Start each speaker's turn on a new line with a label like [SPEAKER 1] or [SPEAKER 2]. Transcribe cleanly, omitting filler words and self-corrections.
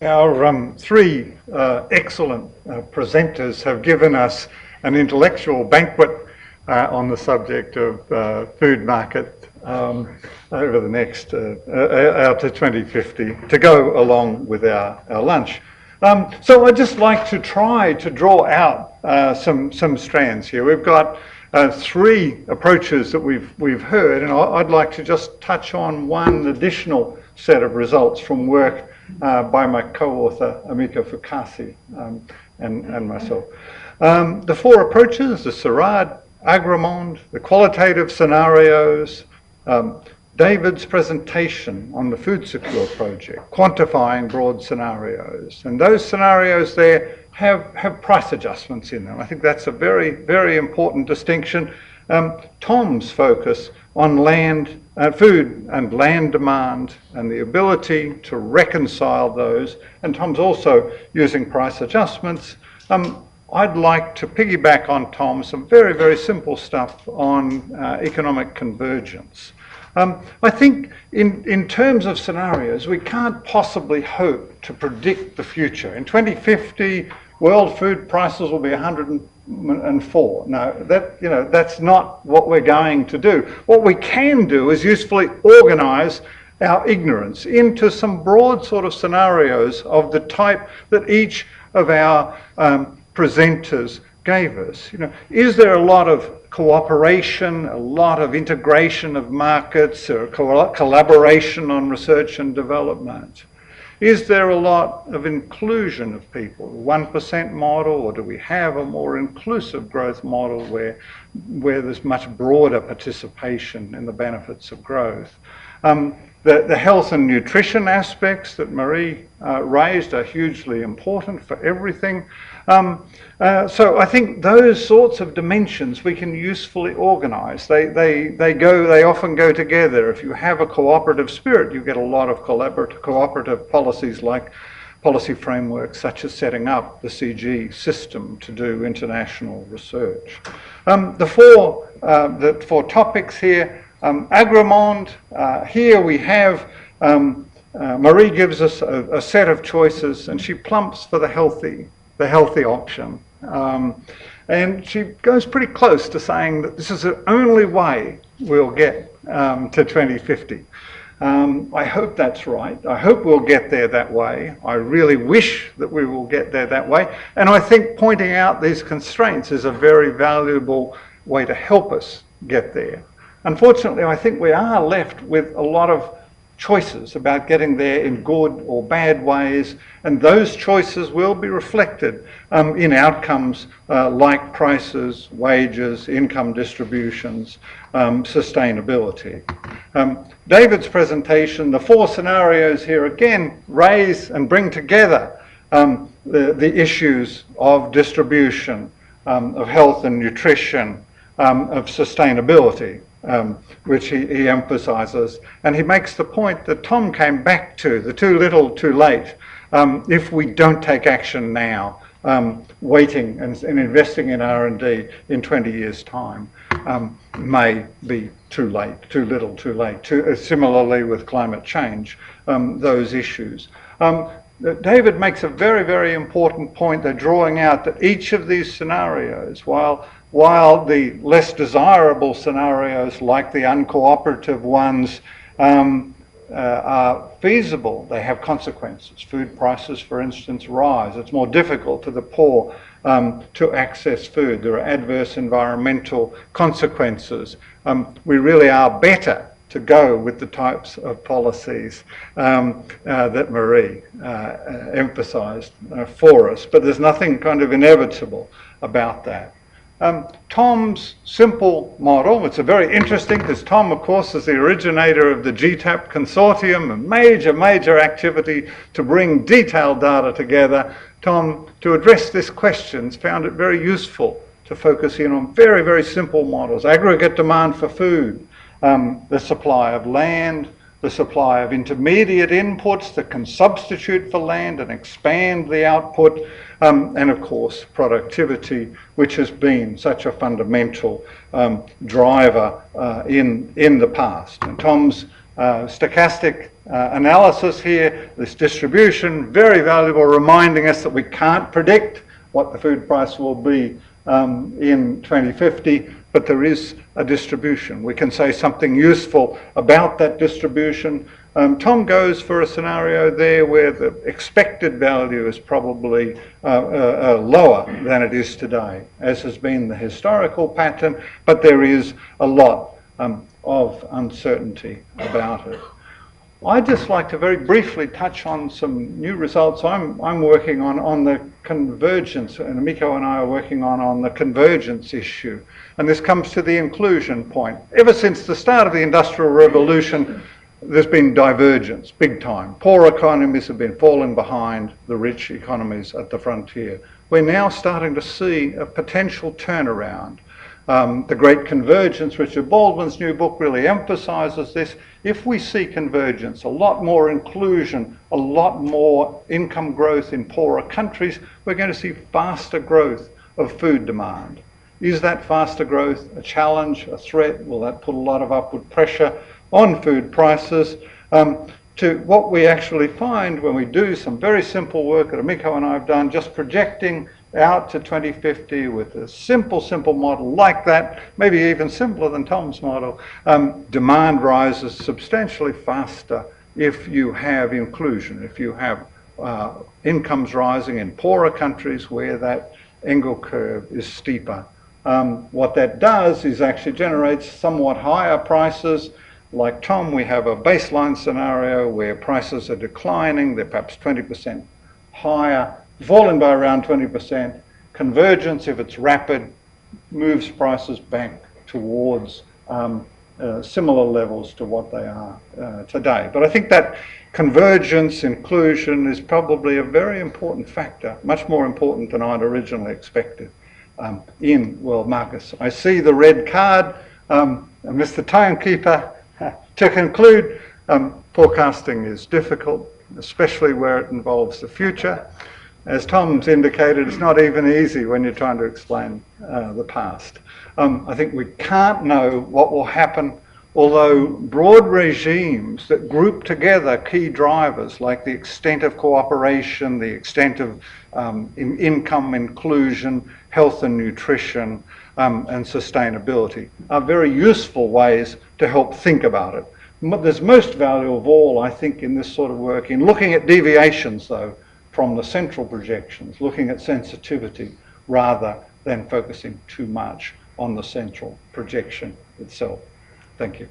[SPEAKER 1] Our three excellent presenters have given us an intellectual banquet on the subject of food market over the next, out to 2050, to go along with our lunch. So I'd just like to try to draw out some strands here. We've got three approaches that we've heard, and I'd like to just touch on one additional set of results from work by my co-author Amika Fukasi and myself. The four approaches, the SIRAD, Agramond, the qualitative scenarios, David's presentation on the Food Secure project, quantifying broad scenarios. And those scenarios there have price adjustments in them. I think that's a very, very important distinction. Tom's focus on land, food and land demand and the ability to reconcile those, and Tom's also using price adjustments. I'd like to piggyback on Tom some very, very simple stuff on economic convergence. I think in terms of scenarios, we can't possibly hope to predict the future. In 2050, world food prices will be 104. No, that's not what we're going to do. What we can do is usefully organise our ignorance into some broad sort of scenarios of the type that each of our presenters gave us. Is there a lot of cooperation, a lot of integration of markets, or collaboration on research and development? Is there a lot of inclusion of people, 1% model, or do we have a more inclusive growth model where there's much broader participation in the benefits of growth? The health and nutrition aspects that Marie raised are hugely important for everything. So I think those sorts of dimensions we can usefully organise. They often go together. If you have a cooperative spirit, you get a lot of cooperative policies, like policy frameworks such as setting up the CG system to do international research. The four topics here. Agramond, here we have, Marie gives us a set of choices, and she plumps for the healthy option. And she goes pretty close to saying that this is the only way we'll get to 2050. I hope that's right. I hope we'll get there that way. I really wish that we will get there that way. And I think pointing out these constraints is a very valuable way to help us get there. Unfortunately, I think we are left with a lot of choices about getting there in good or bad ways, and those choices will be reflected in outcomes like prices, wages, income distributions, sustainability. David's presentation, the four scenarios here again raise and bring together the issues of distribution, of health and nutrition, of sustainability. Which he emphasises, and he makes the point that Tom came back to, the too little, too late. If we don't take action now, waiting and investing in R&D in 20 years' time may be too late, too little, too late. Similarly with climate change, those issues. David makes a very, very important point. They're drawing out that each of these scenarios, while the less desirable scenarios, like the uncooperative ones, are feasible, they have consequences. Food prices, for instance, rise. It's more difficult for the poor to access food. There are adverse environmental consequences. We really are better to go with the types of policies that Marie emphasised for us. But there's nothing kind of inevitable about that. Tom's simple model, it's a very interesting, because Tom, of course, is the originator of the GTAP consortium, a major activity to bring detailed data together. Tom, to address this question, found it very useful to focus in on very, very simple models. Aggregate demand for food, the supply of land, the supply of intermediate inputs that can substitute for land and expand the output, and of course productivity, which has been such a fundamental driver in the past. And Tom's stochastic analysis here, this distribution, very valuable, reminding us that we can't predict what the food price will be in 2050, but there is a distribution. We can say something useful about that distribution. Tom goes for a scenario there where the expected value is probably lower than it is today, as has been the historical pattern, but there is a lot of uncertainty about it. I'd just like to very briefly touch on some new results I'm working on the convergence, and Miko and I are working on the convergence issue. And this comes to the inclusion point. Ever since the start of the Industrial Revolution, there's been divergence, big time. Poor economies have been falling behind the rich economies at the frontier. We're now starting to see a potential turnaround. The Great Convergence, Richard Baldwin's new book, really emphasises this. If we see convergence, a lot more inclusion, a lot more income growth in poorer countries, we're going to see faster growth of food demand. Is that faster growth a challenge, a threat? Will that put a lot of upward pressure on food prices? To what we actually find when we do some very simple work that Miko and I have done, just projecting out to 2050 with a simple model like that, maybe even simpler than Tom's model, demand rises substantially faster if you have inclusion, if you have incomes rising in poorer countries where that Engel curve is steeper. What that does is actually generates somewhat higher prices. Like Tom, we have a baseline scenario where prices are declining, they're perhaps 20% higher, falling by around 20%. Convergence, if it's rapid, moves prices back towards similar levels to what they are today. But I think that convergence, inclusion is probably a very important factor, much more important than I'd originally expected in world markets. I see the red card, Mr. Timekeeper. To conclude, forecasting is difficult, especially where it involves the future. As Tom's indicated, it's not even easy when you're trying to explain the past. I think we can't know what will happen, although broad regimes that group together key drivers like the extent of cooperation, the extent of income inclusion, health and nutrition, and sustainability are very useful ways to help think about it. There's most value of all, I think, in this sort of work, in looking at deviations, though, from the central projections, looking at sensitivity rather than focusing too much on the central projection itself. Thank you.